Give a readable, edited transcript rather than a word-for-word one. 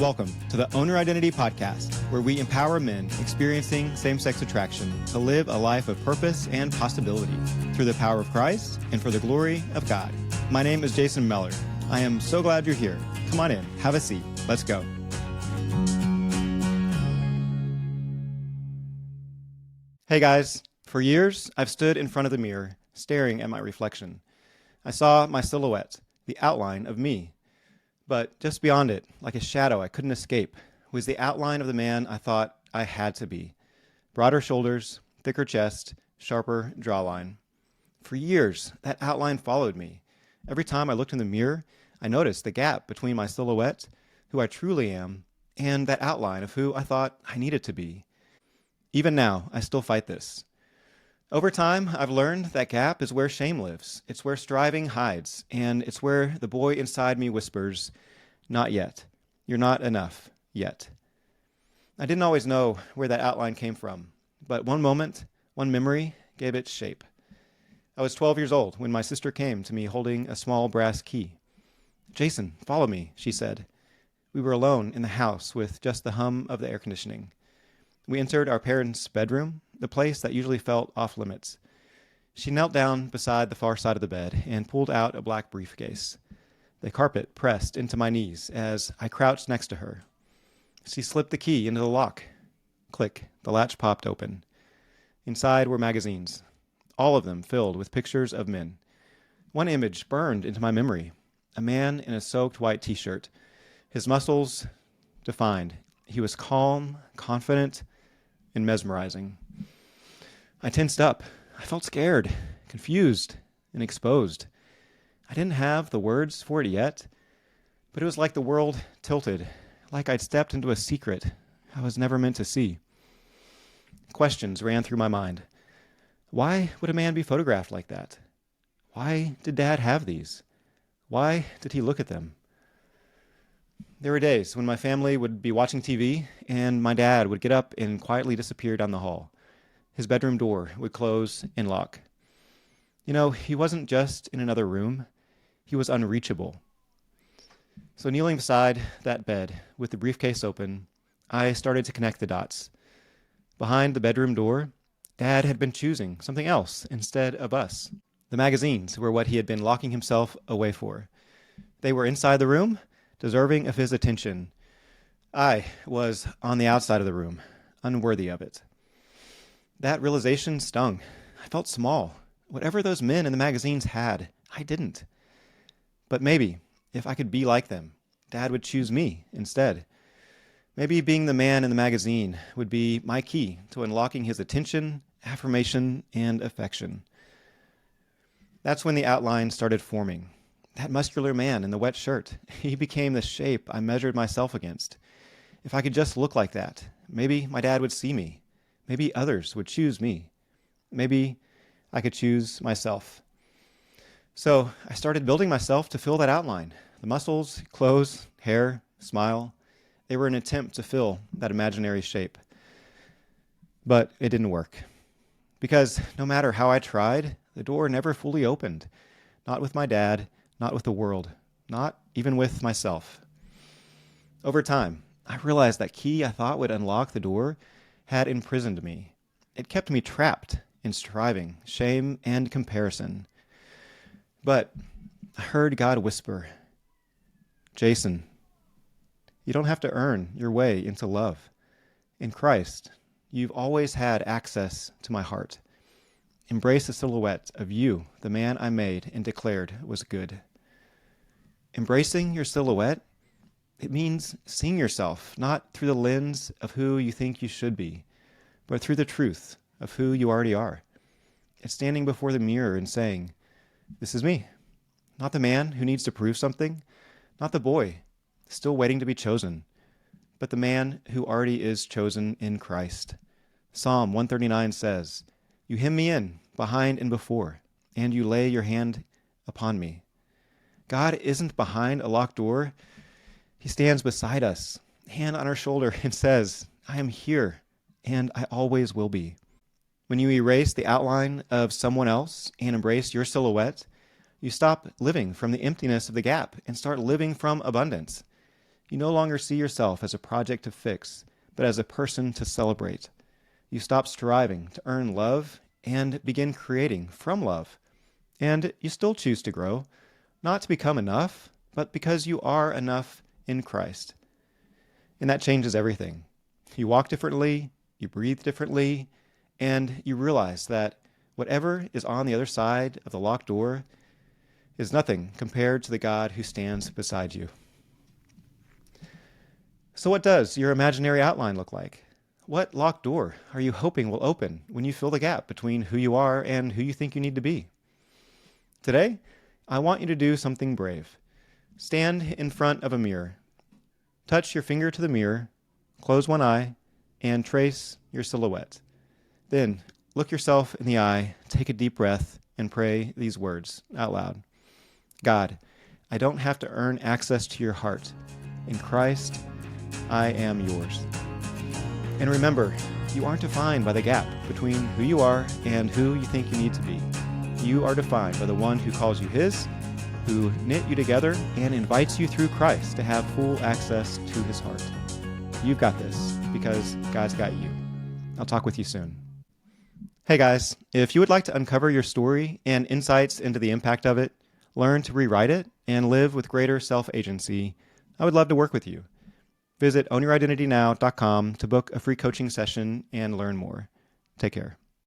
Welcome to the Owner Identity Podcast, where we empower men experiencing same-sex attraction to live a life of purpose and possibility through the power of Christ and for the glory of God. My name is Jason Meller. I am so glad you're here. Come on in, have a seat. Let's go. Hey guys, for years I've stood in front of the mirror, staring at my reflection. I saw my silhouette, the outline of me. But just beyond it, like a shadow I couldn't escape, was the outline of the man I thought I had to be. Broader shoulders, thicker chest, sharper jawline. For years, that outline followed me. Every time I looked in the mirror, I noticed the gap between my silhouette, who I truly am, and that outline of who I thought I needed to be. Even now, I still fight this. Over time, I've learned that gap is where shame lives. It's where striving hides, and it's where the boy inside me whispers, "Not yet. You're not enough yet." I didn't always know where that outline came from, but one moment, one memory gave it shape. I was 12 years old when my sister came to me holding a small brass key. "Jason, follow me," she said. We were alone in the house with just the hum of the air conditioning. We entered our parents' bedroom, the place that usually felt off limits. She knelt down beside the far side of the bed and pulled out a black briefcase. The carpet pressed into my knees as I crouched next to her. She slipped the key into the lock. Click, the latch popped open. Inside were magazines, all of them filled with pictures of men. One image burned into my memory, a man in a soaked white t-shirt, his muscles defined. He was calm, confident, and mesmerizing. I tensed up. I felt scared, confused, and exposed. I didn't have the words for it yet, but it was like the world tilted, like I'd stepped into a secret I was never meant to see. Questions ran through my mind. Why would a man be photographed like that? Why did Dad have these? Why did he look at them? There were days when my family would be watching TV and my dad would get up and quietly disappear down the hall. His bedroom door would close and lock. You know, he wasn't just in another room. He was unreachable. So kneeling beside that bed with the briefcase open, I started to connect the dots. Behind the bedroom door, Dad had been choosing something else instead of us. The magazines were what he had been locking himself away for. They were inside the room, deserving of his attention. I was on the outside of the room, unworthy of it. That realization stung. I felt small. Whatever those men in the magazines had, I didn't. But maybe, if I could be like them, Dad would choose me instead. Maybe being the man in the magazine would be my key to unlocking his attention, affirmation, and affection. That's when the outline started forming. That muscular man in the wet shirt, he became the shape I measured myself against. If I could just look like that, maybe my dad would see me. Maybe others would choose me. Maybe I could choose myself. So I started building myself to fill that outline. The muscles, clothes, hair, smile, they were an attempt to fill that imaginary shape. But it didn't work. Because no matter how I tried, the door never fully opened. Not with my dad, not with the world, not even with myself. Over time, I realized that key I thought would unlock the door had imprisoned me. It kept me trapped in striving, shame, and comparison. But I heard God whisper, "Jason, you don't have to earn your way into love. In Christ, you've always had access to my heart. Embrace the silhouette of you, the man I made and declared was good." Embracing your silhouette, it means seeing yourself not through the lens of who you think you should be, but through the truth of who you already are. It's standing before the mirror and saying, "This is me." Not the man who needs to prove something, not the boy still waiting to be chosen, but the man who already is chosen in Christ. Psalm 139 says, "You hem me in, behind and before, and you lay your hand upon me." God isn't behind a locked door. He stands beside us, hand on our shoulder, and says, "I am here, and I always will be." When you erase the outline of someone else and embrace your silhouette, you stop living from the emptiness of the gap and start living from abundance. You no longer see yourself as a project to fix, but as a person to celebrate. You stop striving to earn love and begin creating from love. And you still choose to grow, not to become enough, but because you are enough in Christ. And that changes everything. You walk differently, you breathe differently, and you realize that whatever is on the other side of the locked door is nothing compared to the God who stands beside you. So what does your imaginary outline look like? What locked door are you hoping will open when you fill the gap between who you are and who you think you need to be? Today, I want you to do something brave. Stand in front of a mirror. Touch your finger to the mirror, close one eye, and trace your silhouette. Then, look yourself in the eye, take a deep breath, and pray these words out loud. God, I don't have to earn access to your heart. In Christ, I am yours. And remember, you aren't defined by the gap between who you are and who you think you need to be. You are defined by the one who calls you his, who knit you together and invites you through Christ to have full access to his heart. You've got this because God's got you. I'll talk with you soon. Hey guys, if you would like to uncover your story and insights into the impact of it, learn to rewrite it, and live with greater self-agency, I would love to work with you. Visit ownyouridentitynow.com to book a free coaching session and learn more. Take care.